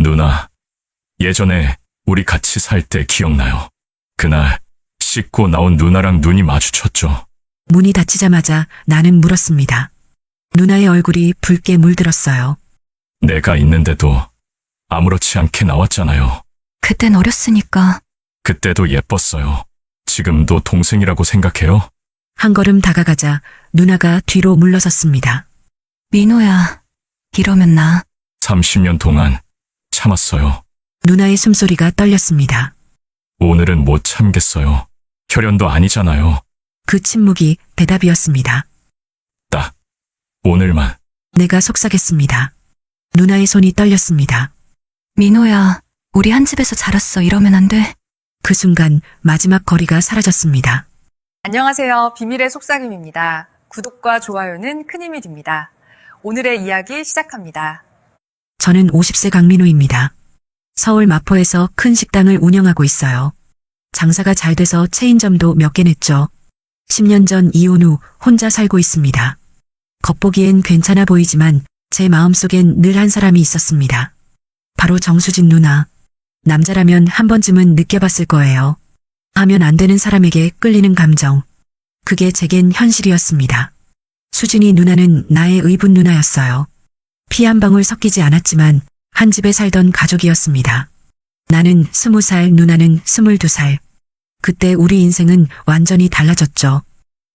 누나, 예전에 우리 같이 살 때 기억나요? 그날 씻고 나온 누나랑 눈이 마주쳤죠. 문이 닫히자마자 나는 물었습니다. 누나의 얼굴이 붉게 물들었어요. 내가 있는데도 아무렇지 않게 나왔잖아요. 그땐 어렸으니까. 그때도 예뻤어요. 지금도 동생이라고 생각해요? 한 걸음 다가가자 누나가 뒤로 물러섰습니다. 민호야, 이러면 나. 30년 동안 참았어요. 누나의 숨소리가 떨렸습니다. 오늘은 못 참겠어요. 혈연도 아니잖아요. 그 침묵이 대답이었습니다. 딱 오늘만. 내가 속삭였습니다. 누나의 손이 떨렸습니다. 민호야, 우리 한 집에서 자랐어. 이러면 안 돼. 그 순간 마지막 거리가 사라졌습니다. 안녕하세요. 비밀의 속삭임입니다. 구독과 좋아요는 큰 힘이 됩니다. 오늘의 이야기 시작합니다. 저는 50세 강민우입니다. 서울 마포에서 큰 식당을 운영하고 있어요. 장사가 잘 돼서 체인점도 몇 개 냈죠. 10년 전 이혼 후 혼자 살고 있습니다. 겉보기엔 괜찮아 보이지만 제 마음속엔 늘 한 사람이 있었습니다. 바로 정수진 누나. 남자라면 한 번쯤은 느껴봤을 거예요. 하면 안 되는 사람에게 끌리는 감정. 그게 제겐 현실이었습니다. 수진이 누나는 나의 의붓 누나였어요. 피 한 방울 섞이지 않았지만 한 집에 살던 가족이었습니다. 나는 20살, 누나는 22살. 그때 우리 인생은 완전히 달라졌죠.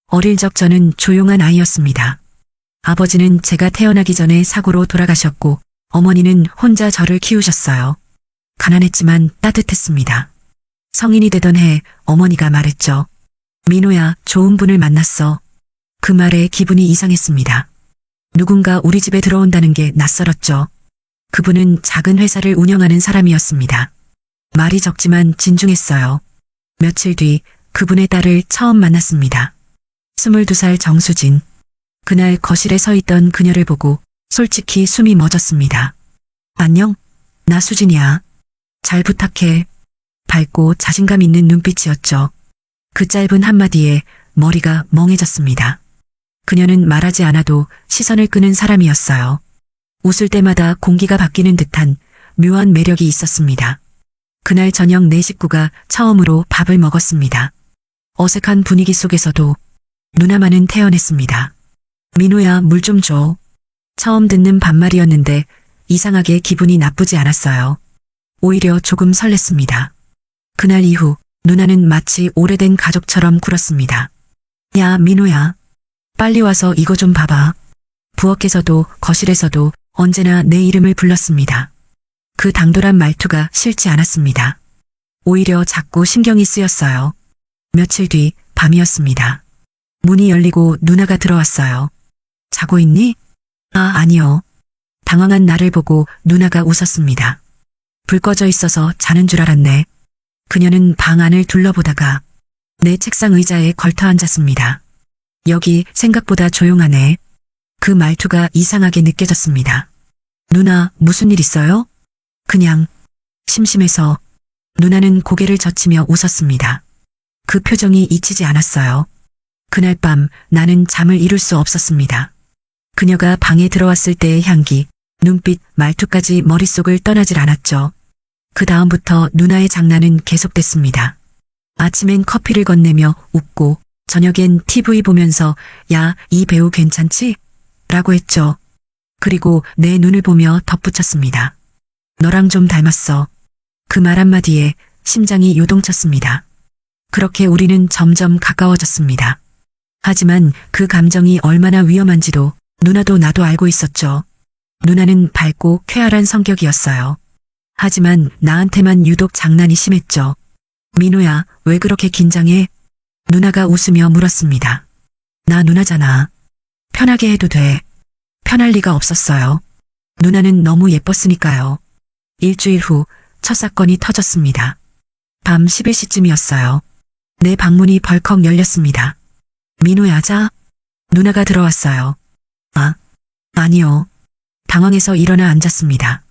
어릴 적 저는 조용한 아이였습니다. 아버지는 제가 태어나기 전에 사고로 돌아가셨고 어머니는 혼자 저를 키우셨어요. 가난했지만 따뜻했습니다. 성인이 되던 해 어머니가 말했죠. 민호야, 좋은 분을 만났어. 그 말에 기분이 이상했습니다. 누군가 우리 집에 들어온다는 게 낯설었죠. 그분은 작은 회사를 운영하는 사람이었습니다. 말이 적지만 진중했어요. 며칠 뒤 그분의 딸을 처음 만났습니다. 22살 정수진. 그날 거실에 서 있던 그녀를 보고 솔직히 숨이 멎었습니다. 안녕? 나 수진이야. 잘 부탁해. 밝고 자신감 있는 눈빛이었죠. 그 짧은 한마디에 머리가 멍해졌습니다. 그녀는 말하지 않아도 시선을 끄는 사람이었어요. 웃을 때마다 공기가 바뀌는 듯한 묘한 매력이 있었습니다. 그날 저녁 내 식구가 처음으로 밥을 먹었습니다. 어색한 분위기 속에서도 누나만은 태어냈습니다. 민호야, 물 좀 줘. 처음 듣는 반말이었는데 이상하게 기분이 나쁘지 않았어요. 오히려 조금 설렜습니다. 그날 이후 누나는 마치 오래된 가족처럼 굴었습니다. 야, 민호야. 빨리 와서 이거 좀 봐봐. 부엌에서도 거실에서도 언제나 내 이름을 불렀습니다. 그 당돌한 말투가 싫지 않았습니다. 오히려 자꾸 신경이 쓰였어요. 며칠 뒤 밤이었습니다. 문이 열리고 누나가 들어왔어요. 자고 있니? 아니요. 당황한 나를 보고 누나가 웃었습니다. 불 꺼져 있어서 자는 줄 알았네. 그녀는 방 안을 둘러보다가 내 책상 의자에 걸터 앉았습니다. 여기 생각보다 조용하네. 그 말투가 이상하게 느껴졌습니다. 누나, 무슨 일 있어요? 그냥 심심해서. 누나는 고개를 젖히며 웃었습니다. 그 표정이 잊히지 않았어요. 그날 밤 나는 잠을 이룰 수 없었습니다. 그녀가 방에 들어왔을 때의 향기, 눈빛, 말투까지 머릿속을 떠나질 않았죠. 그 다음부터 누나의 장난은 계속됐습니다. 아침엔 커피를 건네며 웃고 저녁엔 TV 보면서 야, 이 배우 괜찮지? 라고 했죠. 그리고 내 눈을 보며 덧붙였습니다. 너랑 좀 닮았어. 그 말 한마디에 심장이 요동쳤습니다. 그렇게 우리는 점점 가까워졌습니다. 하지만 그 감정이 얼마나 위험한지도 누나도 나도 알고 있었죠. 누나는 밝고 쾌활한 성격이었어요. 하지만 나한테만 유독 장난이 심했죠. 민호야, 왜 그렇게 긴장해? 누나가 웃으며 물었습니다. 나 누나잖아. 편하게 해도 돼. 편할 리가 없었어요. 누나는 너무 예뻤으니까요. 일주일 후 첫 사건이 터졌습니다. 밤 11시쯤이었어요. 내 방문이 벌컥 열렸습니다. 민호야, 자. 누나가 들어왔어요. 아니요. 당황해서 일어나 앉았습니다.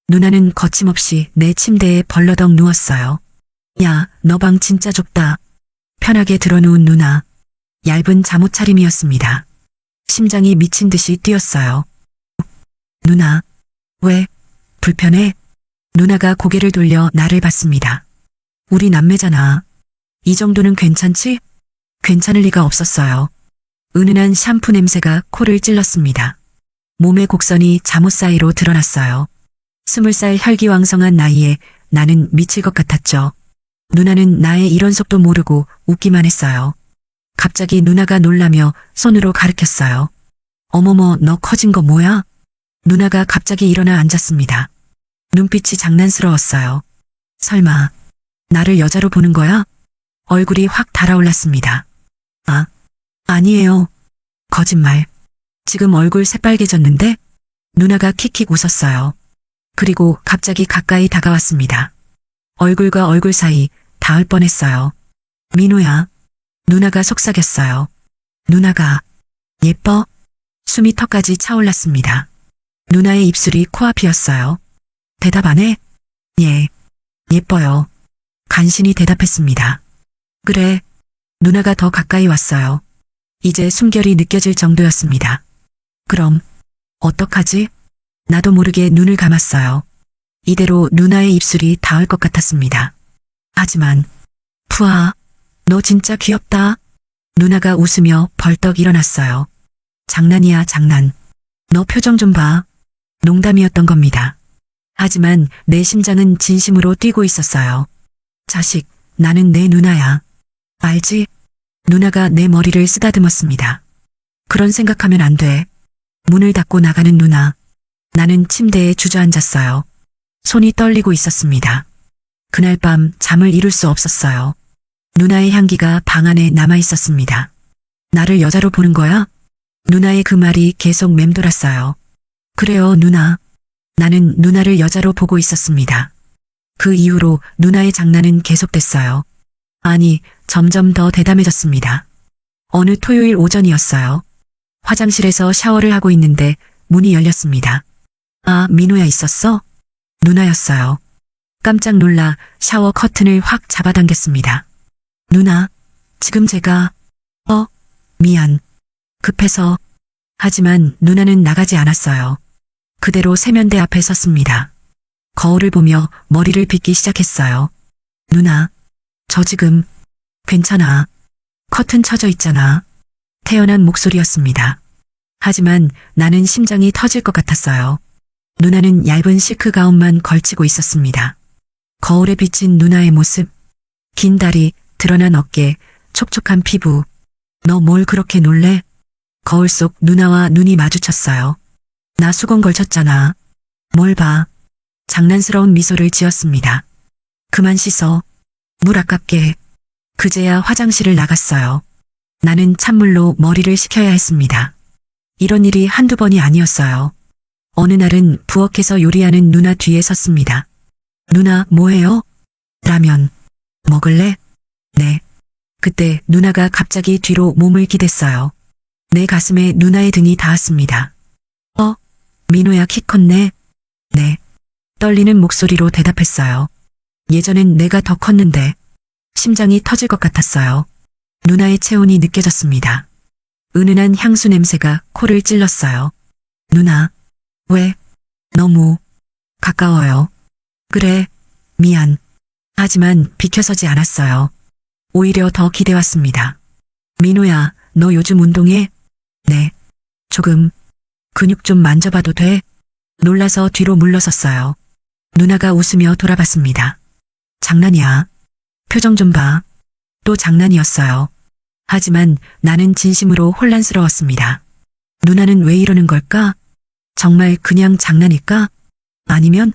누나는 거침없이 내 침대에 벌러덩 누웠어요. 야, 너 방 진짜 좁다. 편하게 들어누운 누나. 얇은 잠옷 차림이었습니다. 심장이 미친 듯이 뛰었어요. 누나, 왜? 불편해? 누나가 고개를 돌려 나를 봤습니다. 우리 남매잖아. 이 정도는 괜찮지? 괜찮을 리가 없었어요. 은은한 샴푸 냄새가 코를 찔렀습니다. 몸의 곡선이 잠옷 사이로 드러났어요. 20살 혈기왕성한 나이에 나는 미칠 것 같았죠. 누나는 나의 이런 속도 모르고 웃기만 했어요. 갑자기 누나가 놀라며 손으로 가리켰어요. 어머머, 너 커진 거 뭐야? 누나가 갑자기 일어나 앉았습니다. 눈빛이 장난스러웠어요. 설마 나를 여자로 보는 거야? 얼굴이 확 달아올랐습니다. 아, 아니에요. 거짓말. 지금 얼굴 새빨개졌는데? 누나가 킥킥 웃었어요. 그리고 갑자기 가까이 다가왔습니다. 얼굴과 얼굴 사이 닿을 뻔했어요. 민호야. 누나가 속삭였어요. 누나가 예뻐? 숨이 턱까지 차올랐습니다. 누나의 입술이 코앞이었어요. 대답 안 해? 예, 예뻐요. 간신히 대답했습니다. 그래. 누나가 더 가까이 왔어요. 이제 숨결이 느껴질 정도였습니다. 그럼 어떡하지? 나도 모르게 눈을 감았어요. 이대로 누나의 입술이 닿을 것 같았습니다. 하지만 푸아, 너 진짜 귀엽다. 누나가 웃으며 벌떡 일어났어요. 장난이야, 장난. 너 표정 좀 봐. 농담이었던 겁니다. 하지만 내 심장은 진심으로 뛰고 있었어요. 자식, 나는 내 누나야. 알지? 누나가 내 머리를 쓰다듬었습니다. 그런 생각하면 안 돼. 문을 닫고 나가는 누나. 나는 침대에 주저앉았어요. 손이 떨리고 있었습니다. 그날 밤 잠을 이룰 수 없었어요. 누나의 향기가 방 안에 남아 있었습니다. 나를 여자로 보는 거야? 누나의 그 말이 계속 맴돌았어요. 그래요, 누나. 나는 누나를 여자로 보고 있었습니다. 그 이후로 누나의 장난은 계속됐어요. 아니, 점점 더 대담해졌습니다. 어느 토요일 오전이었어요. 화장실에서 샤워를 하고 있는데 문이 열렸습니다. 아, 민호야 있었어? 누나였어요. 깜짝 놀라 샤워 커튼을 확 잡아당겼습니다. 누나, 지금 제가, 미안. 급해서. 하지만 누나는 나가지 않았어요. 그대로 세면대 앞에 섰습니다. 거울을 보며 머리를 빗기 시작했어요. 누나, 저 지금, 괜찮아. 커튼 쳐져 있잖아. 태연한 목소리였습니다. 하지만 나는 심장이 터질 것 같았어요. 누나는 얇은 실크 가운만 걸치고 있었습니다. 거울에 비친 누나의 모습, 긴 다리, 드러난 어깨, 촉촉한 피부. 너 뭘 그렇게 놀래? 거울 속 누나와 눈이 마주쳤어요. 나 수건 걸쳤잖아. 뭘 봐. 장난스러운 미소를 지었습니다. 그만 씻어. 물 아깝게. 그제야 화장실을 나갔어요. 나는 찬물로 머리를 식혀야 했습니다. 이런 일이 한두 번이 아니었어요. 어느 날은 부엌에서 요리하는 누나 뒤에 섰습니다. 누나, 뭐해요? 라면. 먹을래? 네. 그때 누나가 갑자기 뒤로 몸을 기댔어요. 내 가슴에 누나의 등이 닿았습니다. 민호야 키 컸네. 네. 떨리는 목소리로 대답했어요. 예전엔 내가 더 컸는데. 심장이 터질 것 같았어요. 누나의 체온이 느껴졌습니다. 은은한 향수 냄새가 코를 찔렀어요. 누나, 왜? 너무 가까워요. 그래, 미안. 하지만 비켜서지 않았어요. 오히려 더 기대왔습니다. 민호야, 너 요즘 운동해? 네. 조금. 근육 좀 만져봐도 돼? 놀라서 뒤로 물러섰어요. 누나가 웃으며 돌아봤습니다. 장난이야. 표정 좀 봐. 또 장난이었어요. 하지만 나는 진심으로 혼란스러웠습니다. 누나는 왜 이러는 걸까? 정말 그냥 장난일까? 아니면?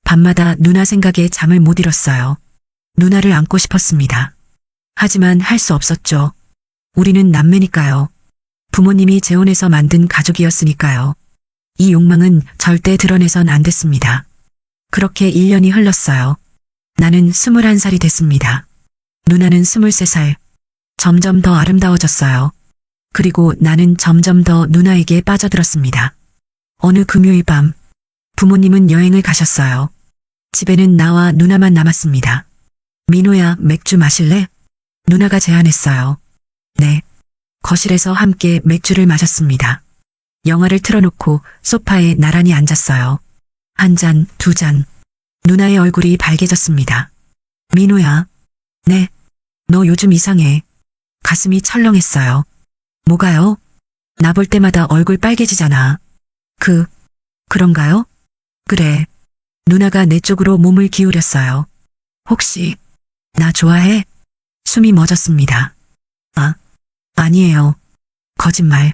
밤마다 누나 생각에 잠을 못 이뤘어요. 누나를 안고 싶었습니다. 하지만 할 수 없었죠. 우리는 남매니까요. 부모님이 재혼해서 만든 가족이었으니까요. 이 욕망은 절대 드러내선 안 됐습니다. 그렇게 1년이 흘렀어요. 나는 21살이 됐습니다. 누나는 23살. 점점 더 아름다워졌어요. 그리고 나는 점점 더 누나에게 빠져들었습니다. 어느 금요일 밤, 부모님은 여행을 가셨어요. 집에는 나와 누나만 남았습니다. 민호야, 맥주 마실래? 누나가 제안했어요. 네. 거실에서 함께 맥주를 마셨습니다. 영화를 틀어놓고 소파에 나란히 앉았어요. 한 잔, 두 잔. 누나의 얼굴이 밝아졌습니다. 민호야. 네. 너 요즘 이상해. 가슴이 철렁했어요. 뭐가요? 나 볼 때마다 얼굴 빨개지잖아. 그런가요? 그래. 누나가 내 쪽으로 몸을 기울였어요. 혹시 나 좋아해? 숨이 멎었습니다. 아니에요. 거짓말.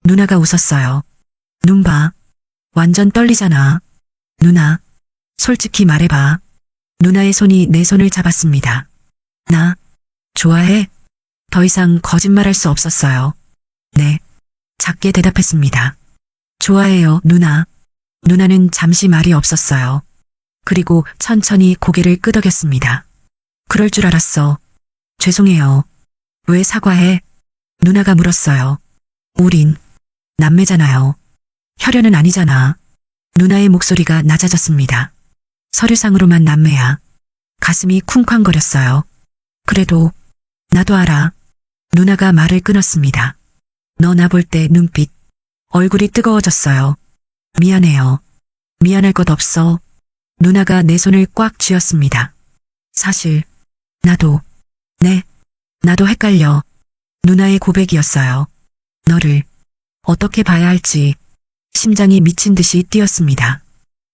누나가 웃었어요. 눈 봐. 완전 떨리잖아. 누나, 솔직히 말해봐. 누나의 손이 내 손을 잡았습니다. 나 좋아해? 더 이상 거짓말할 수 없었어요. 네. 작게 대답했습니다. 좋아해요, 누나. 누나는 잠시 말이 없었어요. 그리고 천천히 고개를 끄덕였습니다. 그럴 줄 알았어. 죄송해요. 왜 사과해? 누나가 물었어요. 우린 남매잖아요. 혈연은 아니잖아. 누나의 목소리가 낮아졌습니다. 서류상으로만 남매야. 가슴이 쿵쾅거렸어요. 그래도 나도 알아. 누나가 말을 끊었습니다. 너 나 볼 때 눈빛, 얼굴이 뜨거워졌어요. 미안해요. 미안할 것 없어. 누나가 내 손을 꽉 쥐었습니다. 사실 나도 나도 헷갈려. 누나의 고백이었어요. 너를 어떻게 봐야 할지 심장이 미친 듯이 뛰었습니다.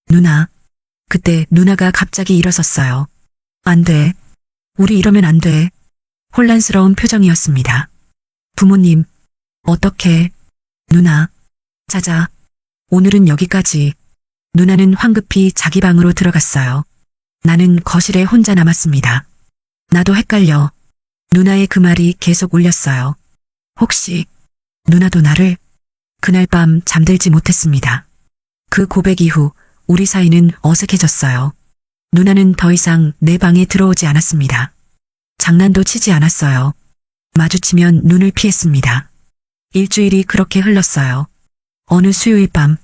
누나. 그때 누나가 갑자기 일어섰어요. 안 돼. 우리 이러면 안 돼. 혼란스러운 표정이었습니다. 부모님, 어떻게? 누나. 자자. 오늘은 여기까지. 누나는 황급히 자기 방으로 들어갔어요. 나는 거실에 혼자 남았습니다. 나도 헷갈려. 누나의 그 말이 계속 울렸어요. 혹시 누나도 나를? 그날 밤 잠들지 못했습니다. 그 고백 이후 우리 사이는 어색해졌어요. 누나는 더 이상 내 방에 들어오지 않았습니다. 장난도 치지 않았어요. 마주치면 눈을 피했습니다. 일주일이 그렇게 흘렀어요. 어느 수요일 밤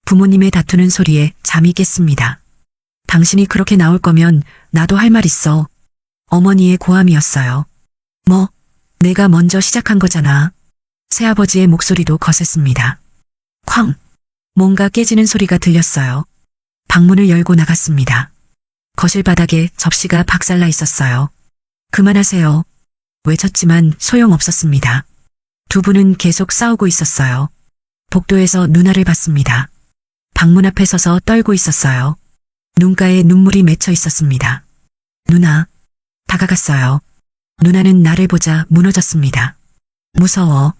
부모님의 다투는 소리에 잠이 깼습니다. 당신이 그렇게 나올 거면 나도 할 말 있어. 어머니의 고함이었어요. 뭐, 내가 먼저 시작한 거잖아. 새아버지의 목소리도 거셌습니다. 쾅! 뭔가 깨지는 소리가 들렸어요. 방문을 열고 나갔습니다. 거실 바닥에 접시가 박살나 있었어요. 그만하세요. 외쳤지만 소용없었습니다. 두 분은 계속 싸우고 있었어요. 복도에서 누나를 봤습니다. 방문 앞에 서서 떨고 있었어요. 눈가에 눈물이 맺혀 있었습니다. 누나. 다가갔어요. 누나는 나를 보자 무너졌습니다. 무서워.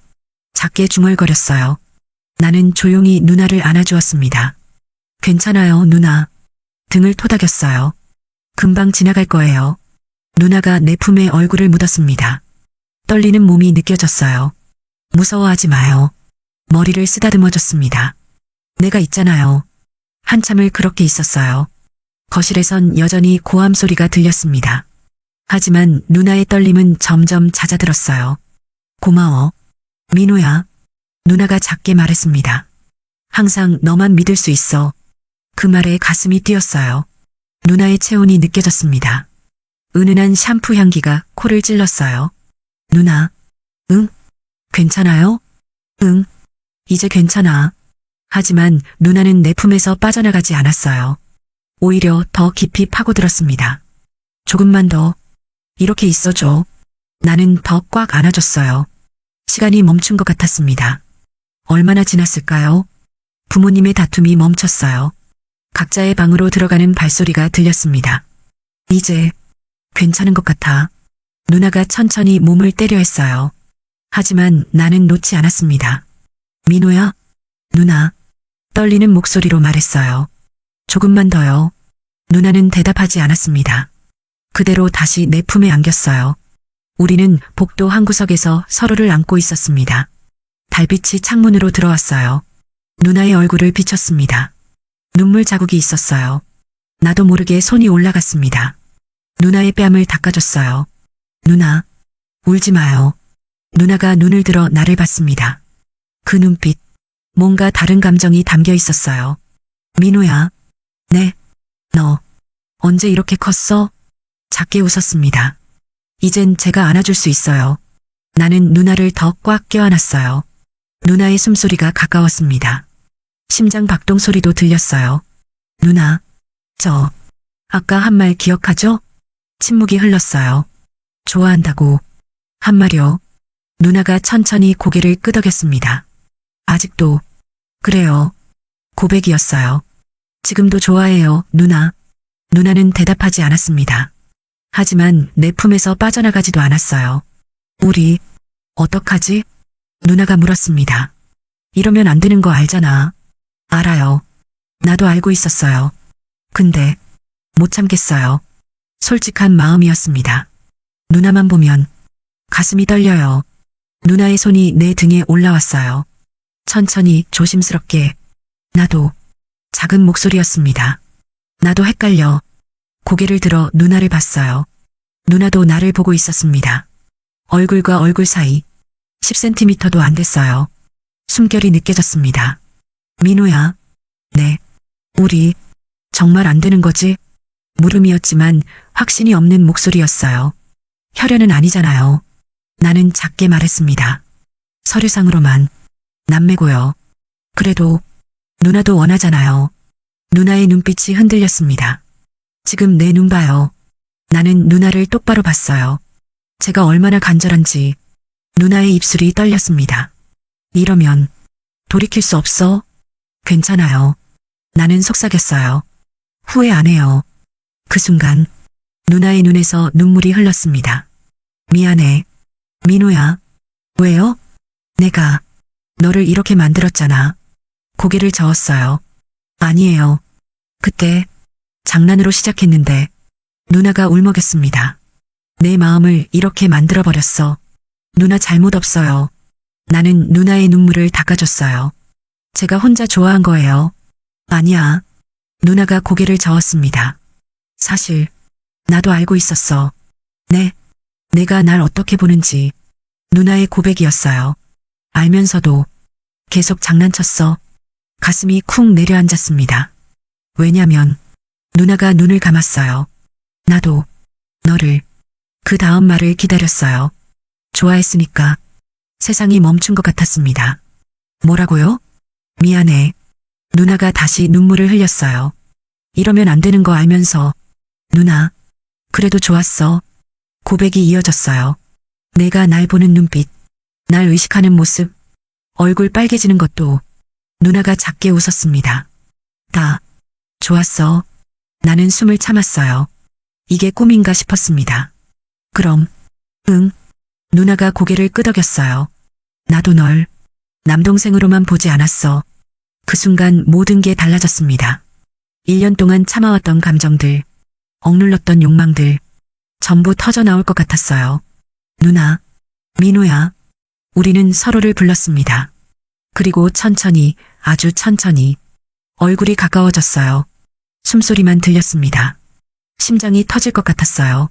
작게 중얼거렸어요. 나는 조용히 누나를 안아주었습니다. 괜찮아요, 누나. 등을 토닥였어요. 금방 지나갈 거예요. 누나가 내 품에 얼굴을 묻었습니다. 떨리는 몸이 느껴졌어요. 무서워하지 마요. 머리를 쓰다듬어줬습니다. 내가 있잖아요. 한참을 그렇게 있었어요. 거실에선 여전히 고함 소리가 들렸습니다. 하지만 누나의 떨림은 점점 잦아들었어요. 고마워. 민호야. 누나가 작게 말했습니다. 항상 너만 믿을 수 있어. 그 말에 가슴이 뛰었어요. 누나의 체온이 느껴졌습니다. 은은한 샴푸 향기가 코를 찔렀어요. 누나. 응? 괜찮아요? 응. 이제 괜찮아. 하지만 누나는 내 품에서 빠져나가지 않았어요. 오히려 더 깊이 파고들었습니다. 조금만 더 이렇게 있어줘. 나는 더 꽉 안아줬어요. 시간이 멈춘 것 같았습니다. 얼마나 지났을까요? 부모님의 다툼이 멈췄어요. 각자의 방으로 들어가는 발소리가 들렸습니다. 이제 괜찮은 것 같아. 누나가 천천히 몸을 때려 했어요. 하지만 나는 놓지 않았습니다. 민호야? 누나. 떨리는 목소리로 말했어요. 조금만 더요. 누나는 대답하지 않았습니다. 그대로 다시 내 품에 안겼어요. 우리는 복도 한 구석에서 서로를 안고 있었습니다. 달빛이 창문으로 들어왔어요. 누나의 얼굴을 비췄습니다. 눈물 자국이 있었어요. 나도 모르게 손이 올라갔습니다. 누나의 뺨을 닦아줬어요. 누나, 울지 마요. 누나가 눈을 들어 나를 봤습니다. 그 눈빛, 뭔가 다른 감정이 담겨 있었어요. 민호야. 네. 너, 언제 이렇게 컸어? 작게 웃었습니다. 이젠 제가 안아줄 수 있어요. 나는 누나를 더 꽉 껴안았어요. 누나의 숨소리가 가까웠습니다. 심장 박동 소리도 들렸어요. 누나, 아까 한 말 기억하죠? 침묵이 흘렀어요. 좋아한다고. 한 말이요. 누나가 천천히 고개를 끄덕였습니다. 아직도. 그래요. 고백이었어요. 지금도 좋아해요, 누나. 누나는 대답하지 않았습니다. 하지만 내 품에서 빠져나가지도 않았어요. 우리, 어떡하지? 누나가 물었습니다. 이러면 안 되는 거 알잖아. 알아요. 나도 알고 있었어요. 근데, 못 참겠어요. 솔직한 마음이었습니다. 누나만 보면, 가슴이 떨려요. 누나의 손이 내 등에 올라왔어요. 천천히 조심스럽게. 나도. 작은 목소리였습니다. 나도 헷갈려. 고개를 들어 누나를 봤어요. 누나도 나를 보고 있었습니다. 얼굴과 얼굴 사이 10cm도 안 됐어요. 숨결이 느껴졌습니다. 민호야. 네. 우리 정말 안 되는 거지? 물음이었지만 확신이 없는 목소리였어요. 혈연은 아니잖아요. 나는 작게 말했습니다. 서류상으로만. 남매고요. 그래도 누나도 원하잖아요. 누나의 눈빛이 흔들렸습니다. 지금 내 눈 봐요. 나는 누나를 똑바로 봤어요. 제가 얼마나 간절한지. 누나의 입술이 떨렸습니다. 이러면 돌이킬 수 없어? 괜찮아요. 나는 속삭였어요. 후회 안 해요. 그 순간 누나의 눈에서 눈물이 흘렀습니다. 미안해. 민호야. 왜요? 내가 너를 이렇게 만들었잖아. 고개를 저었어요. 아니에요. 그때 장난으로 시작했는데 누나가 울먹였습니다. 내 마음을 이렇게 만들어버렸어. 누나 잘못 없어요. 나는 누나의 눈물을 닦아줬어요. 제가 혼자 좋아한 거예요. 아니야. 누나가 고개를 저었습니다. 사실 나도 알고 있었어. 네. 내가 날 어떻게 보는지. 누나의 고백이었어요. 알면서도 계속 장난쳤어. 가슴이 쿵 내려앉았습니다. 왜냐면 누나가 눈을 감았어요. 나도 너를. 그 다음 말을 기다렸어요. 좋아했으니까. 세상이 멈춘 것 같았습니다. 뭐라고요? 미안해. 누나가 다시 눈물을 흘렸어요. 이러면 안 되는 거 알면서. 누나. 그래도 좋았어. 고백이 이어졌어요. 내가 날 보는 눈빛. 날 의식하는 모습. 얼굴 빨개지는 것도. 누나가 작게 웃었습니다. 다. 좋았어. 나는 숨을 참았어요. 이게 꿈인가 싶었습니다. 그럼. 응. 누나가 고개를 끄덕였어요. 나도 널 남동생으로만 보지 않았어. 그 순간 모든 게 달라졌습니다. 1년 동안 참아왔던 감정들, 억눌렀던 욕망들, 전부 터져나올 것 같았어요. 누나, 민호야. 우리는 서로를 불렀습니다. 그리고 천천히, 아주 천천히 얼굴이 가까워졌어요. 숨소리만 들렸습니다. 심장이 터질 것 같았어요.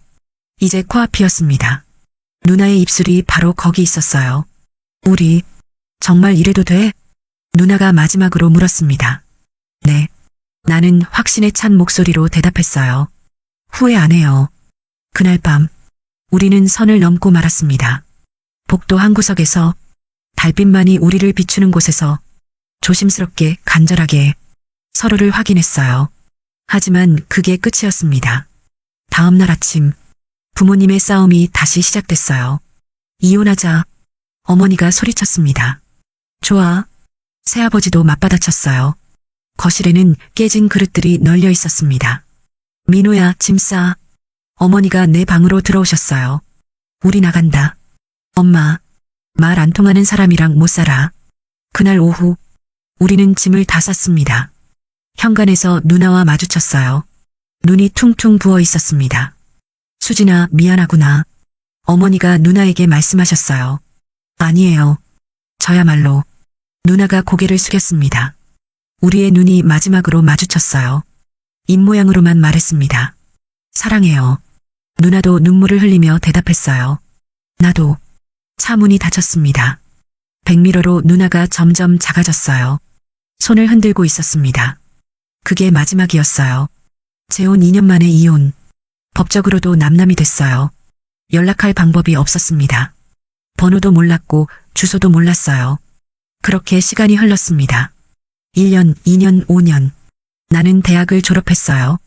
이제 코앞이었습니다. 누나의 입술이 바로 거기 있었어요. 우리 정말 이래도 돼? 누나가 마지막으로 물었습니다. 네. 나는 확신에 찬 목소리로 대답했어요. 후회 안 해요. 그날 밤 우리는 선을 넘고 말았습니다. 복도 한 구석에서 달빛만이 우리를 비추는 곳에서 조심스럽게 간절하게 서로를 확인했어요. 하지만 그게 끝이었습니다. 다음 날 아침 부모님의 싸움이 다시 시작됐어요. 이혼하자 어머니가 소리쳤습니다. 좋아. 새아버지도 맞받아쳤어요. 거실에는 깨진 그릇들이 널려 있었습니다. 민호야, 짐 싸. 어머니가 내 방으로 들어오셨어요. 우리 나간다. 엄마, 말 안 통하는 사람이랑 못 살아. 그날 오후 우리는 짐을 다 쌌습니다. 현관에서 누나와 마주쳤어요. 눈이 퉁퉁 부어 있었습니다. 수진아, 미안하구나. 어머니가 누나에게 말씀하셨어요. 아니에요. 저야말로. 누나가 고개를 숙였습니다. 우리의 눈이 마지막으로 마주쳤어요. 입모양으로만 말했습니다. 사랑해요. 누나도 눈물을 흘리며 대답했어요. 나도. 차 문이 닫혔습니다. 백미러로 누나가 점점 작아졌어요. 손을 흔들고 있었습니다. 그게 마지막이었어요. 재혼 2년 만에 이혼. 법적으로도 남남이 됐어요. 연락할 방법이 없었습니다. 번호도 몰랐고 주소도 몰랐어요. 그렇게 시간이 흘렀습니다. 1년, 2년, 5년. 나는 대학을 졸업했어요.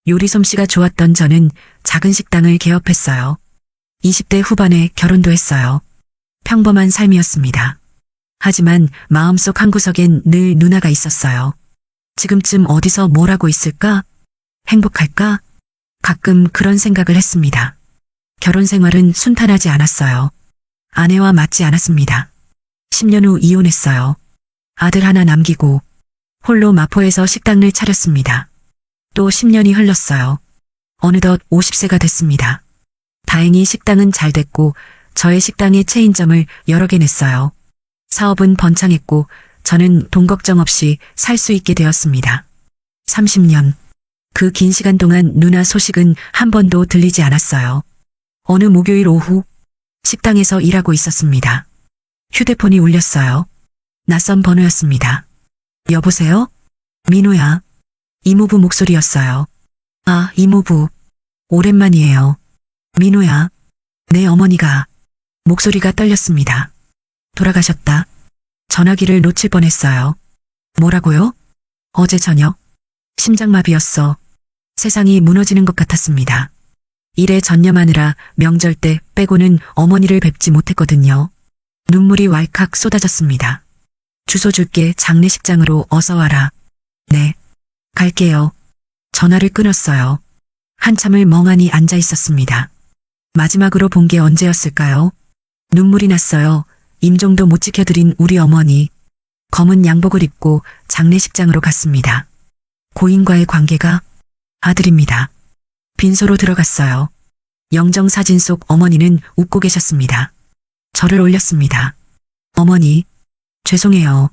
요리 솜씨가 좋았던 저는 작은 식당을 개업했어요. 20대 후반에 결혼도 했어요. 평범한 삶이었습니다. 하지만 마음속 한구석엔 늘 누나가 있었어요. 지금쯤 어디서 뭘 하고 있을까? 행복할까? 가끔 그런 생각을 했습니다. 결혼 생활은 순탄하지 않았어요. 아내와 맞지 않았습니다. 10년 후 이혼했어요. 아들 하나 남기고 홀로 마포에서 식당을 차렸습니다. 또 10년이 흘렀어요. 어느덧 50세가 됐습니다. 다행히 식당은 잘 됐고 저의 식당의 체인점을 여러 개 냈어요. 사업은 번창했고 저는 돈 걱정 없이 살 수 있게 되었습니다. 30년. 그 긴 시간 동안 누나 소식은 한 번도 들리지 않았어요. 어느 목요일 오후 식당에서 일하고 있었습니다. 휴대폰이 울렸어요. 낯선 번호였습니다. 여보세요? 민호야. 이모부 목소리였어요. 아, 이모부. 오랜만이에요. 민호야. 내 어머니가. 목소리가 떨렸습니다. 돌아가셨다. 전화기를 놓칠 뻔했어요. 뭐라고요? 어제 저녁. 심장마비였어. 세상이 무너지는 것 같았습니다. 일에 전념하느라 명절 때 빼고는 어머니를 뵙지 못했거든요. 눈물이 왈칵 쏟아졌습니다. 주소 줄게. 장례식장으로 어서 와라. 네. 갈게요. 전화를 끊었어요. 한참을 멍하니 앉아 있었습니다. 마지막으로 본 게 언제였을까요? 눈물이 났어요. 임종도 못 지켜드린 우리 어머니. 검은 양복을 입고 장례식장으로 갔습니다. 고인과의 관계가 아들입니다. 빈소로 들어갔어요. 영정사진 속 어머니는 웃고 계셨습니다. 저를 올렸습니다. 어머니, 죄송해요.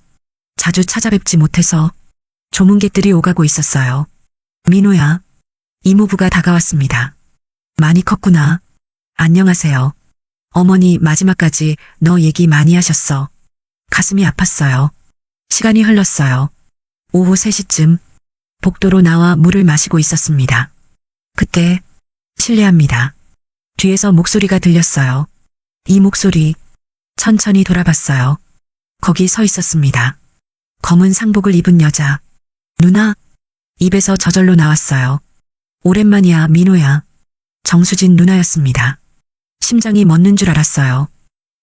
자주 찾아뵙지 못해서. 조문객들이 오가고 있었어요. 민호야. 이모부가 다가왔습니다. 많이 컸구나. 안녕하세요. 어머니 마지막까지 너 얘기 많이 하셨어. 가슴이 아팠어요. 시간이 흘렀어요. 오후 3시쯤 복도로 나와 물을 마시고 있었습니다. 그때 실례합니다. 뒤에서 목소리가 들렸어요. 이 목소리. 천천히 돌아봤어요. 거기 서 있었습니다. 검은 상복을 입은 여자. 누나. 입에서 저절로 나왔어요. 오랜만이야, 민호야. 정수진 누나였습니다. 심장이 멎는 줄 알았어요.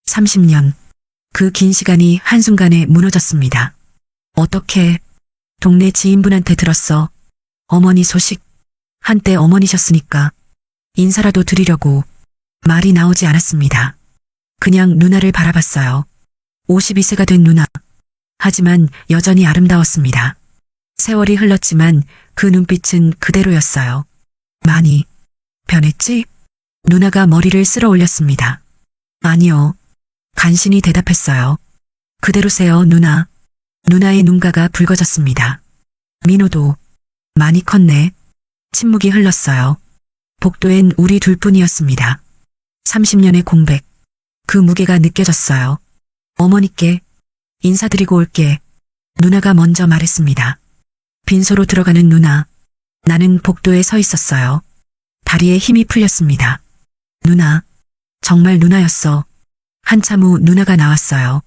30년. 그 긴 시간이 한순간에 무너졌습니다. 어떻게 동네 지인분한테 들었어. 어머니 소식. 한때 어머니셨으니까 인사라도 드리려고. 말이 나오지 않았습니다. 그냥 누나를 바라봤어요. 52세가 된 누나. 하지만 여전히 아름다웠습니다. 세월이 흘렀지만 그 눈빛은 그대로였어요. 많이 변했지? 누나가 머리를 쓸어 올렸습니다. 아니요. 간신히 대답했어요. 그대로세요, 누나. 누나의 눈가가 붉어졌습니다. 민호도 많이 컸네. 침묵이 흘렀어요. 복도엔 우리 둘뿐이었습니다. 30년의 공백. 그 무게가 느껴졌어요. 어머니께 인사드리고 올게. 누나가 먼저 말했습니다. 빈소로 들어가는 누나. 나는 복도에 서 있었어요. 다리에 힘이 풀렸습니다. 누나. 정말 누나였어. 한참 후 누나가 나왔어요.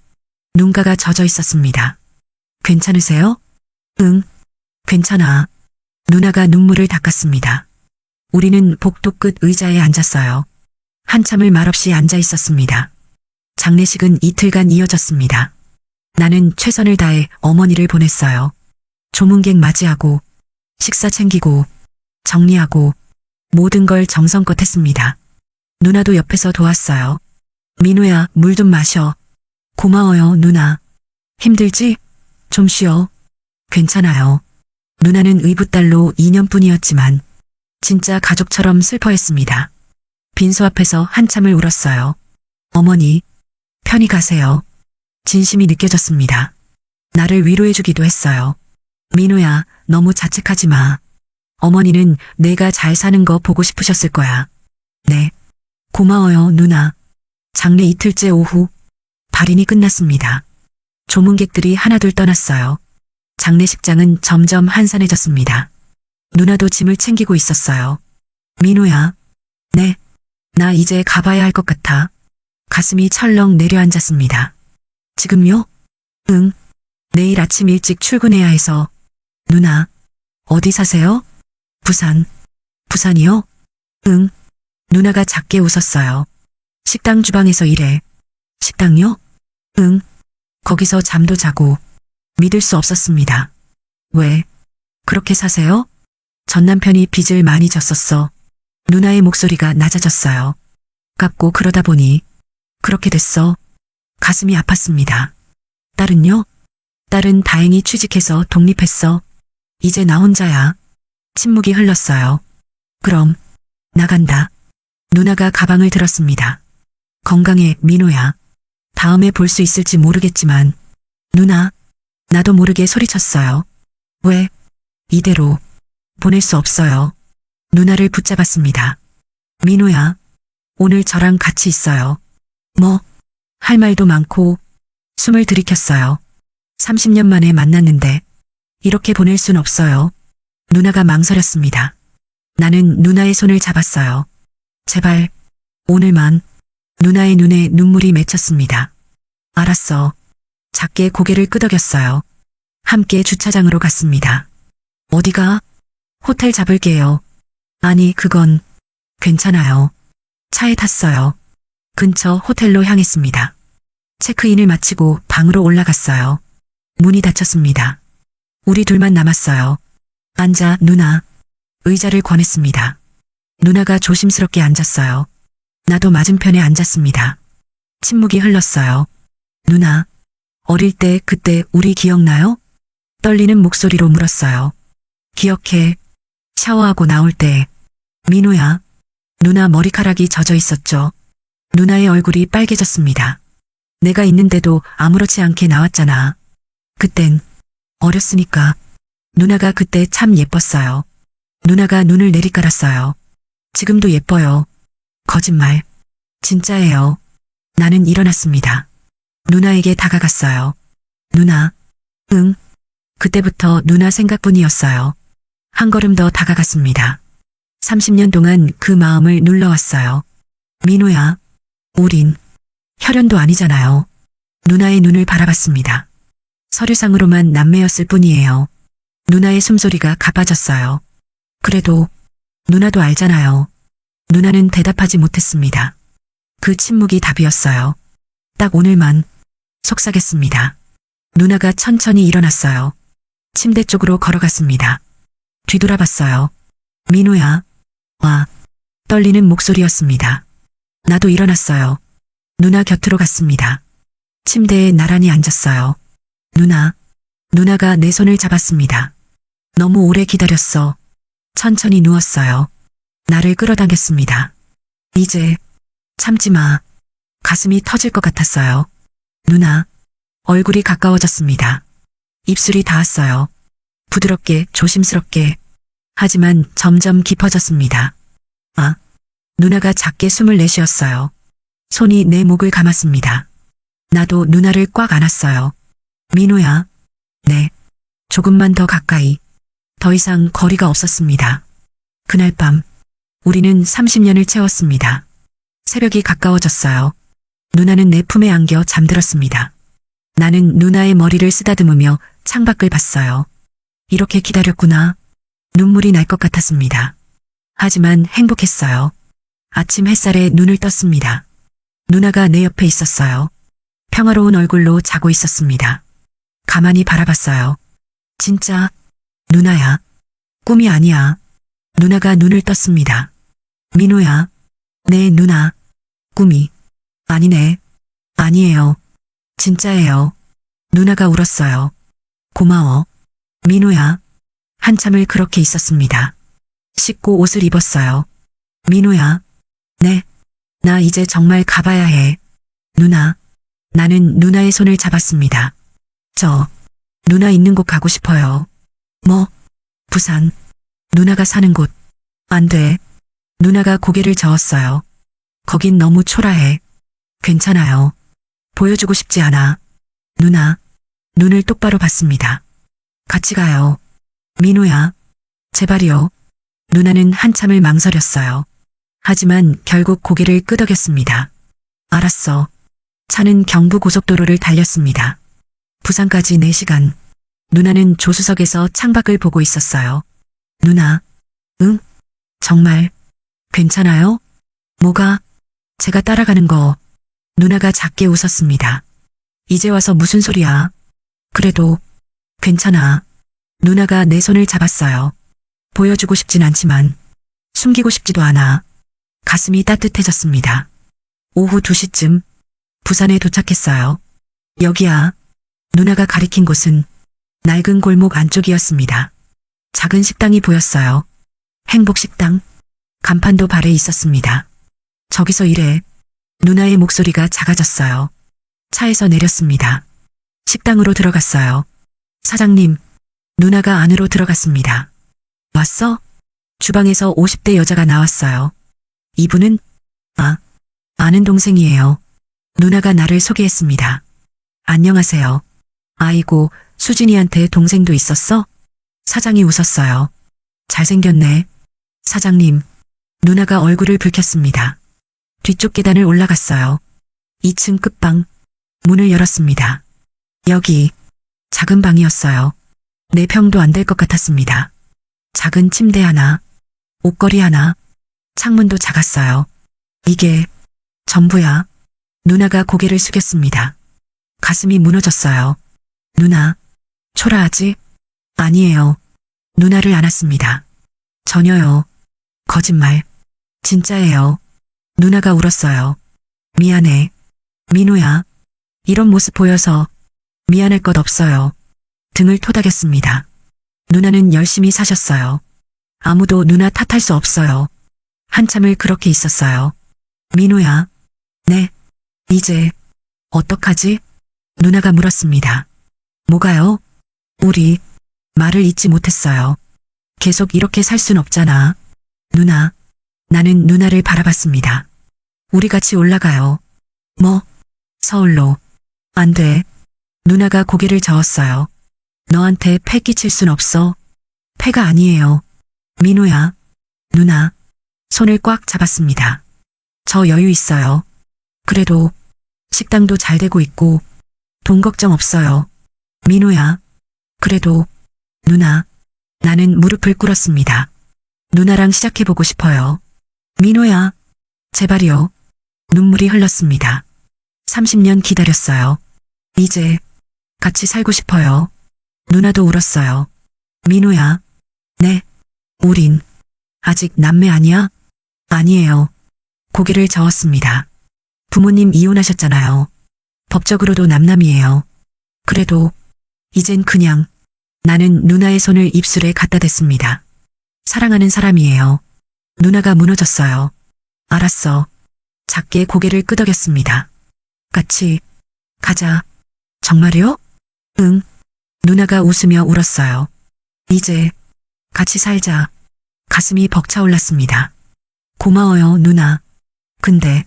눈가가 젖어 있었습니다. 괜찮으세요? 응. 괜찮아. 누나가 눈물을 닦았습니다. 우리는 복도 끝 의자에 앉았어요. 한참을 말없이 앉아 있었습니다. 장례식은 이틀간 이어졌습니다. 나는 최선을 다해 어머니를 보냈어요. 조문객 맞이하고, 식사 챙기고, 정리하고, 모든 걸 정성껏 했습니다. 누나도 옆에서 도왔어요. 민호야, 물 좀 마셔. 고마워요, 누나. 힘들지? 좀 쉬어. 괜찮아요. 누나는 의붓딸로 2년뿐이었지만 진짜 가족처럼 슬퍼했습니다. 빈소 앞에서 한참을 울었어요. 어머니, 편히 가세요. 진심이 느껴졌습니다. 나를 위로해주기도 했어요. 민호야, 너무 자책하지 마. 어머니는 내가 잘 사는 거 보고 싶으셨을 거야. 네. 고마워요, 누나. 장례 이틀째 오후, 발인이 끝났습니다. 조문객들이 하나둘 떠났어요. 장례식장은 점점 한산해졌습니다. 누나도 짐을 챙기고 있었어요. 민호야. 네. 나 이제 가봐야 할 것 같아. 가슴이 철렁 내려앉았습니다. 지금요? 응. 내일 아침 일찍 출근해야 해서. 누나. 어디 사세요? 부산. 부산이요? 응. 누나가 작게 웃었어요. 식당 주방에서 일해. 식당요? 응. 거기서 잠도 자고. 믿을 수 없었습니다. 왜? 그렇게 사세요? 전 남편이 빚을 많이 졌었어. 누나의 목소리가 낮아졌어요. 갚고 그러다 보니 그렇게 됐어. 가슴이 아팠습니다. 딸은요? 딸은 다행히 취직해서 독립했어. 이제 나 혼자야. 침묵이 흘렀어요. 그럼 나간다. 누나가 가방을 들었습니다. 건강해, 민호야. 다음에 볼 수 있을지 모르겠지만 누나, 나도 모르게 소리쳤어요. 왜? 이대로 보낼 수 없어요. 누나를 붙잡았습니다. 민호야, 오늘 저랑 같이 있어요. 뭐? 할 말도 많고 숨을 들이켰어요. 30년 만에 만났는데 이렇게 보낼 순 없어요. 누나가 망설였습니다. 나는 누나의 손을 잡았어요. 제발, 오늘만. 누나의 눈에 눈물이 맺혔습니다. 알았어. 작게 고개를 끄덕였어요. 함께 주차장으로 갔습니다. 어디가? 호텔 잡을게요. 아니, 그건 괜찮아요. 차에 탔어요. 근처 호텔로 향했습니다. 체크인을 마치고 방으로 올라갔어요. 문이 닫혔습니다. 우리 둘만 남았어요. 앉아, 누나. 의자를 권했습니다. 누나가 조심스럽게 앉았어요. 나도 맞은편에 앉았습니다. 침묵이 흘렀어요. 누나, 어릴 때 그때 우리 기억나요? 떨리는 목소리로 물었어요. 기억해. 샤워하고 나올 때. 민호야. 누나 머리카락이 젖어 있었죠. 누나의 얼굴이 빨개졌습니다. 내가 있는데도 아무렇지 않게 나왔잖아. 그땐 어렸으니까. 누나가 그때 참 예뻤어요. 누나가 눈을 내리깔았어요. 지금도 예뻐요. 거짓말. 진짜예요. 나는 일어났습니다. 누나에게 다가갔어요. 누나. 응. 그때부터 누나 생각뿐이었어요. 한 걸음 더 다가갔습니다. 30년 동안 그 마음을 눌러왔어요. 민호야. 우린 혈연도 아니잖아요. 누나의 눈을 바라봤습니다. 서류상으로만 남매였을 뿐이에요. 누나의 숨소리가 가빠졌어요. 그래도 누나도 알잖아요. 누나는 대답하지 못했습니다. 그 침묵이 답이었어요. 딱 오늘만. 속삭였습니다. 누나가 천천히 일어났어요. 침대 쪽으로 걸어갔습니다. 뒤돌아봤어요. 민호야. 와. 떨리는 목소리였습니다. 나도 일어났어요. 누나 곁으로 갔습니다. 침대에 나란히 앉았어요. 누나. 누나가 내 손을 잡았습니다. 너무 오래 기다렸어. 천천히 누웠어요. 나를 끌어당겼습니다. 이제 참지 마. 가슴이 터질 것 같았어요. 누나. 얼굴이 가까워졌습니다. 입술이 닿았어요. 부드럽게, 조심스럽게. 하지만 점점 깊어졌습니다. 아. 누나가 작게 숨을 내쉬었어요. 손이 내 목을 감았습니다. 나도 누나를 꽉 안았어요. 민호야. 네. 조금만 더 가까이. 더 이상 거리가 없었습니다. 그날 밤, 우리는 30년을 채웠습니다. 새벽이 가까워졌어요. 누나는 내 품에 안겨 잠들었습니다. 나는 누나의 머리를 쓰다듬으며 창밖을 봤어요. 이렇게 기다렸구나. 눈물이 날 것 같았습니다. 하지만 행복했어요. 아침 햇살에 눈을 떴습니다. 누나가 내 옆에 있었어요. 평화로운 얼굴로 자고 있었습니다. 가만히 바라봤어요. 진짜 누나야. 꿈이 아니야. 누나가 눈을 떴습니다. 민호야. 네, 누나. 꿈이. 아니네. 아니에요. 진짜예요. 누나가 울었어요. 고마워. 민호야. 한참을 그렇게 있었습니다. 씻고 옷을 입었어요. 민호야. 네. 나 이제 정말 가봐야 해. 누나. 나는 누나의 손을 잡았습니다. 저, 누나 있는 곳 가고 싶어요. 뭐? 부산. 누나가 사는 곳. 안 돼. 누나가 고개를 저었어요. 거긴 너무 초라해. 괜찮아요. 보여주고 싶지 않아. 누나. 눈을 똑바로 봤습니다. 같이 가요. 민호야. 제발이요. 누나는 한참을 망설였어요. 하지만 결국 고개를 끄덕였습니다. 알았어. 차는 경부고속도로를 달렸습니다. 부산까지 4시간. 누나는 조수석에서 창밖을 보고 있었어요. 누나. 응? 정말 괜찮아요? 뭐가? 제가 따라가는 거. 누나가 작게 웃었습니다. 이제 와서 무슨 소리야? 그래도 괜찮아. 누나가 내 손을 잡았어요. 보여주고 싶진 않지만 숨기고 싶지도 않아. 가슴이 따뜻해졌습니다. 오후 2시쯤 부산에 도착했어요. 여기야. 누나가 가리킨 곳은 낡은 골목 안쪽이었습니다. 작은 식당이 보였어요. 행복식당. 간판도 발에 있었습니다. 저기서 일해. 누나의 목소리가 작아졌어요. 차에서 내렸습니다. 식당으로 들어갔어요. 사장님, 누나가 안으로 들어갔습니다. 왔어? 주방에서 50대 여자가 나왔어요. 이분은, 아는 동생이에요. 누나가 나를 소개했습니다. 안녕하세요. 아이고, 수진이한테 동생도 있었어? 사장이 웃었어요. 잘생겼네. 사장님, 누나가 얼굴을 붉혔습니다. 뒤쪽 계단을 올라갔어요. 2층 끝방, 문을 열었습니다. 여기, 작은 방이었어요. 4평도 안 될 것 같았습니다. 작은 침대 하나, 옷걸이 하나, 창문도 작았어요. 이게 전부야. 누나가 고개를 숙였습니다. 가슴이 무너졌어요. 누나, 초라하지? 아니에요. 누나를 안았습니다. 전혀요. 거짓말. 진짜예요. 누나가 울었어요. 미안해. 민호야. 이런 모습 보여서 미안할 것 없어요. 등을 토닥였습니다. 누나는 열심히 사셨어요. 아무도 누나 탓할 수 없어요. 한참을 그렇게 있었어요. 민호야. 네. 이제 어떡하지? 누나가 물었습니다. 뭐가요? 우리 말을 잇지 못했어요. 계속 이렇게 살 순 없잖아. 누나. 나는 누나를 바라봤습니다. 우리 같이 올라가요. 뭐? 서울로. 안 돼. 누나가 고개를 저었어요. 너한테 패 끼칠 순 없어. 패가 아니에요. 민호야. 누나. 손을 꽉 잡았습니다. 저 여유 있어요. 그래도 식당도 잘 되고 있고 돈 걱정 없어요. 민호야. 그래도 누나. 나는 무릎을 꿇었습니다. 누나랑 시작해보고 싶어요. 민호야. 제발요. 눈물이 흘렀습니다. 30년 기다렸어요. 이제 같이 살고 싶어요. 누나도 울었어요. 민호야. 네. 우린 아직 남매 아니야? 아니에요. 고개를 저었습니다. 부모님 이혼하셨잖아요. 법적으로도 남남이에요. 그래도 이젠 그냥 나는 누나의 손을 입술에 갖다 댔습니다. 사랑하는 사람이에요. 누나가 무너졌어요. 알았어. 작게 고개를 끄덕였습니다. 같이 가자. 정말요? 응. 누나가 웃으며 울었어요. 이제 같이 살자. 가슴이 벅차올랐습니다. 고마워요, 누나. 근데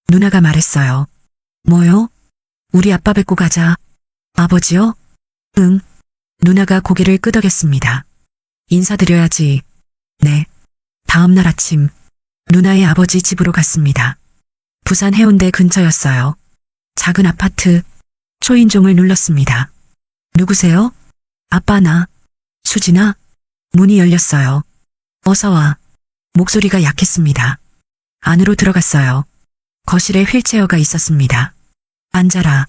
누나가 말했어요. 뭐요? 우리 아빠 뵙고 가자. 아버지요? 응. 누나가 고개를 끄덕였습니다. 인사드려야지. 네. 다음날 아침 누나의 아버지 집으로 갔습니다. 부산 해운대 근처였어요. 작은 아파트. 초인종을 눌렀습니다. 누구세요? 아빠 나. 수진아? 문이 열렸어요. 어서 와. 목소리가 약했습니다. 안으로 들어갔어요. 거실에 휠체어가 있었습니다. 앉아라.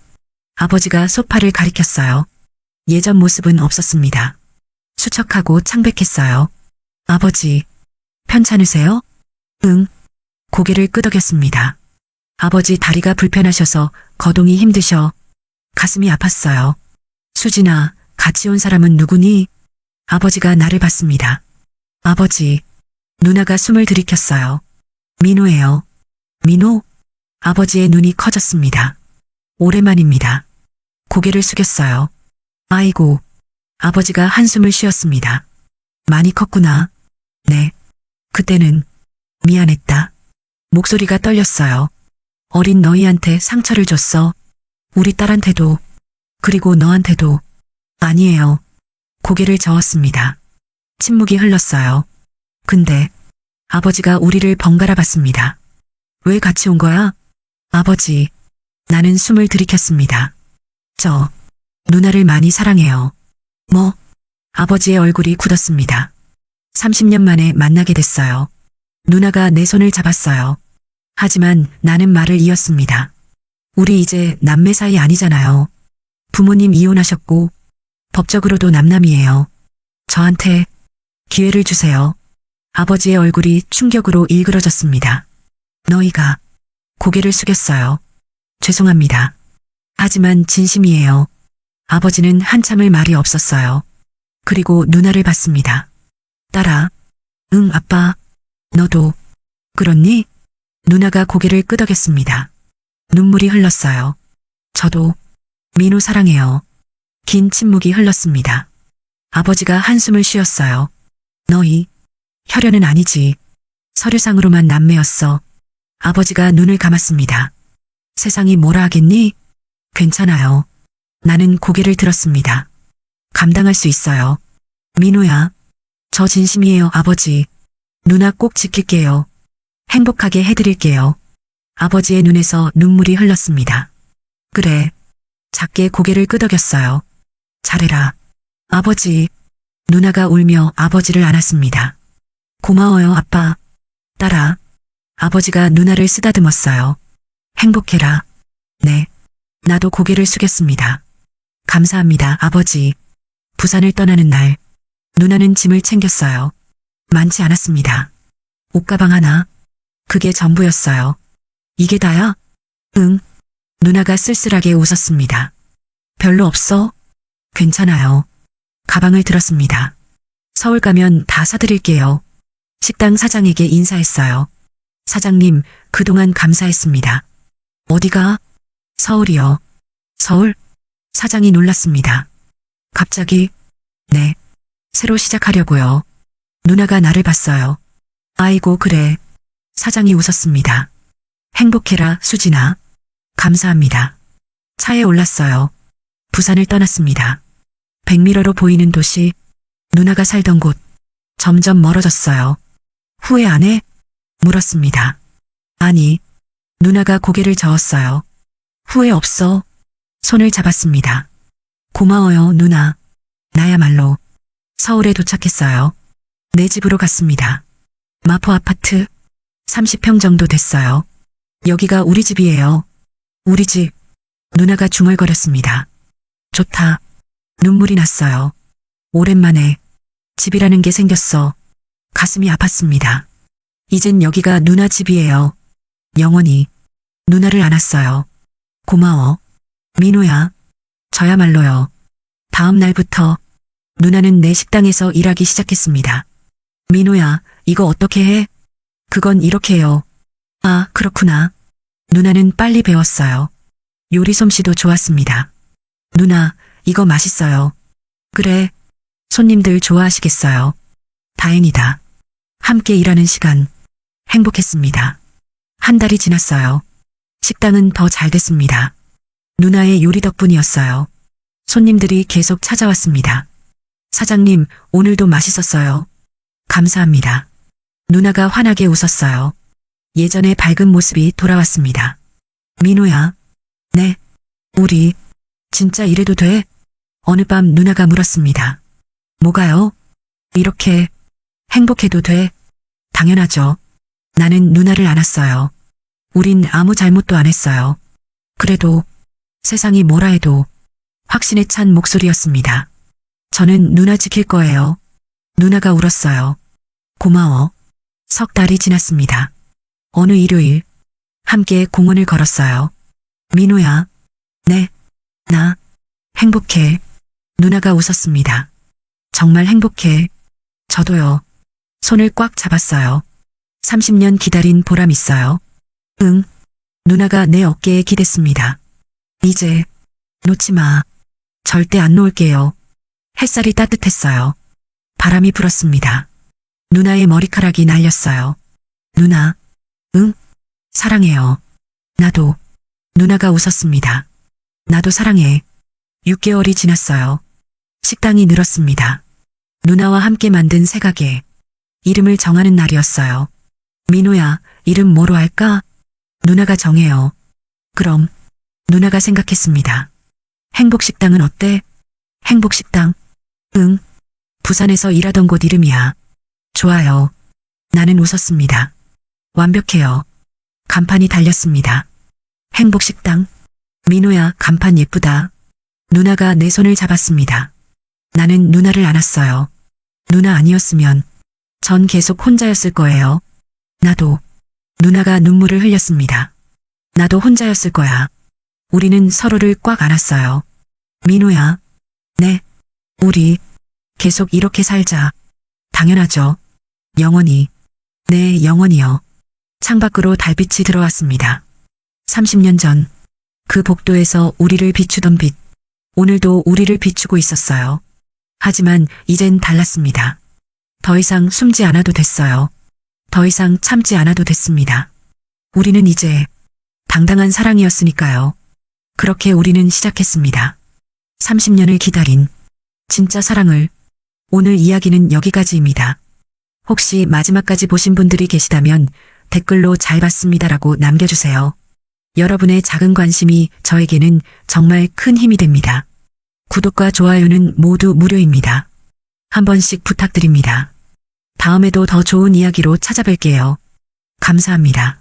아버지가 소파를 가리켰어요. 예전 모습은 없었습니다. 수척하고 창백했어요. 아버지, 편찮으세요? 응. 고개를 끄덕였습니다. 아버지 다리가 불편하셔서 거동이 힘드셔. 가슴이 아팠어요. 수진아, 같이 온 사람은 누구니? 아버지가 나를 봤습니다. 아버지, 누나가 숨을 들이켰어요. 민호예요. 민호? 아버지의 눈이 커졌습니다. 오랜만입니다. 고개를 숙였어요. 아이고, 아버지가 한숨을 쉬었습니다. 많이 컸구나. 네. 그때는 미안했다. 목소리가 떨렸어요. 어린 너희한테 상처를 줬어. 우리 딸한테도, 그리고 너한테도. 아니에요. 고개를 저었습니다. 침묵이 흘렀어요. 근데 아버지가 우리를 번갈아 봤습니다. 왜 같이 온 거야? 아버지, 나는 숨을 들이켰습니다. 저 누나를 많이 사랑해요. 뭐? 아버지의 얼굴이 굳었습니다. 30년 만에 만나게 됐어요. 누나가 내 손을 잡았어요. 하지만 나는 말을 이었습니다. 우리 이제 남매 사이 아니잖아요. 부모님 이혼하셨고 법적으로도 남남이에요. 저한테 기회를 주세요. 아버지의 얼굴이 충격으로 일그러졌습니다. 너희가 고개를 숙였어요. 죄송합니다. 하지만 진심이에요. 아버지는 한참을 말이 없었어요. 그리고 누나를 봤습니다. 딸아. 응, 아빠. 너도 그렇니? 누나가 고개를 끄덕였습니다. 눈물이 흘렀어요. 저도 민우 사랑해요. 긴 침묵이 흘렀습니다. 아버지가 한숨을 쉬었어요. 너희 혈연은 아니지. 서류상으로만 남매였어. 아버지가 눈을 감았습니다. 세상이 뭐라 하겠니? 괜찮아요. 나는 고개를 들었습니다. 감당할 수 있어요. 민우야. 저 진심이에요, 아버지. 누나 꼭 지킬게요. 행복하게 해드릴게요. 아버지의 눈에서 눈물이 흘렀습니다. 그래. 작게 고개를 끄덕였어요. 잘해라. 아버지. 누나가 울며 아버지를 안았습니다. 고마워요, 아빠. 딸아. 아버지가 누나를 쓰다듬었어요. 행복해라. 네. 나도 고개를 숙였습니다. 감사합니다, 아버지. 부산을 떠나는 날, 누나는 짐을 챙겼어요. 많지 않았습니다. 옷가방 하나. 그게 전부였어요. 이게 다야? 응. 누나가 쓸쓸하게 웃었습니다. 별로 없어? 괜찮아요. 가방을 들었습니다. 서울 가면 다 사드릴게요. 식당 사장에게 인사했어요. 사장님, 그동안 감사했습니다. 어디가? 서울이요. 서울? 사장이 놀랐습니다. 갑자기? 네. 새로 시작하려고요. 누나가 나를 봤어요. 아이고, 그래. 사장이 웃었습니다. 행복해라, 수진아. 감사합니다. 차에 올랐어요. 부산을 떠났습니다. 백미러로 보이는 도시, 누나가 살던 곳, 점점 멀어졌어요. 후회 안 해? 물었습니다. 아니, 누나가 고개를 저었어요. 후회 없어. 손을 잡았습니다. 고마워요, 누나. 나야말로. 서울에 도착했어요. 내 집으로 갔습니다. 마포 아파트 30평 정도 됐어요. 여기가 우리 집이에요. 우리 집. 누나가 중얼거렸습니다. 좋다. 눈물이 났어요. 오랜만에 집이라는 게 생겼어. 가슴이 아팠습니다. 이젠 여기가 누나 집이에요. 영원히. 누나를 안았어요. 고마워. 민우야. 저야말로요. 다음 날부터 누나는 내 식당에서 일하기 시작했습니다. 민우야, 이거 어떻게 해? 그건 이렇게 해요. 아, 그렇구나. 누나는 빨리 배웠어요. 요리 솜씨도 좋았습니다. 누나, 이거 맛있어요. 그래. 손님들 좋아하시겠어요. 다행이다. 함께 일하는 시간. 행복했습니다. 한 달이 지났어요. 식당은 더 잘 됐습니다. 누나의 요리 덕분이었어요. 손님들이 계속 찾아왔습니다. 사장님, 오늘도 맛있었어요. 감사합니다. 누나가 환하게 웃었어요. 예전의 밝은 모습이 돌아왔습니다. 민우야. 네. 우리 진짜 이래도 돼? 어느 밤 누나가 물었습니다. 뭐가요? 이렇게 행복해도 돼? 당연하죠. 나는 누나를 안았어요. 우린 아무 잘못도 안 했어요. 그래도 세상이 뭐라 해도 확신에 찬 목소리였습니다. 저는 누나 지킬 거예요. 누나가 울었어요. 고마워. 석 달이 지났습니다. 어느 일요일 함께 공원을 걸었어요. 민우야. 네. 나 행복해. 누나가 웃었습니다. 정말 행복해. 저도요. 손을 꽉 잡았어요. 30년 기다린 보람 있어요. 응. 누나가 내 어깨에 기댔습니다. 이제 놓지 마. 절대 안 놓을게요. 햇살이 따뜻했어요. 바람이 불었습니다. 누나의 머리카락이 날렸어요. 누나. 응? 사랑해요. 나도. 누나가 웃었습니다. 나도 사랑해. 6개월이 지났어요. 식당이 늘었습니다. 누나와 함께 만든 새 가게. 이름을 정하는 날이었어요. 민우야, 이름 뭐로 할까? 누나가 정해요. 그럼 누나가 생각했습니다. 행복식당은 어때? 행복식당? 응. 부산에서 일하던 곳 이름이야. 좋아요. 나는 웃었습니다. 완벽해요. 간판이 달렸습니다. 행복식당. 민호야, 간판 예쁘다. 누나가 내 손을 잡았습니다. 나는 누나를 안았어요. 누나 아니었으면 전 계속 혼자였을 거예요. 나도. 누나가 눈물을 흘렸습니다. 나도 혼자였을 거야. 우리는 서로를 꽉 안았어요. 민호야. 네. 우리 계속 이렇게 살자. 당연하죠. 영원히. 네, 영원히요. 창밖으로 달빛이 들어왔습니다. 30년 전 그 복도에서 우리를 비추던 빛. 오늘도 우리를 비추고 있었어요. 하지만 이젠 달랐습니다. 더 이상 숨지 않아도 됐어요. 더 이상 참지 않아도 됐습니다. 우리는 이제 당당한 사랑이었으니까요. 그렇게 우리는 시작했습니다. 30년을 기다린 진짜 사랑을. 오늘 이야기는 여기까지입니다. 혹시 마지막까지 보신 분들이 계시다면 댓글로 잘 봤습니다라고 남겨주세요. 여러분의 작은 관심이 저에게는 정말 큰 힘이 됩니다. 구독과 좋아요는 모두 무료입니다. 한 번씩 부탁드립니다. 다음에도 더 좋은 이야기로 찾아뵐게요. 감사합니다.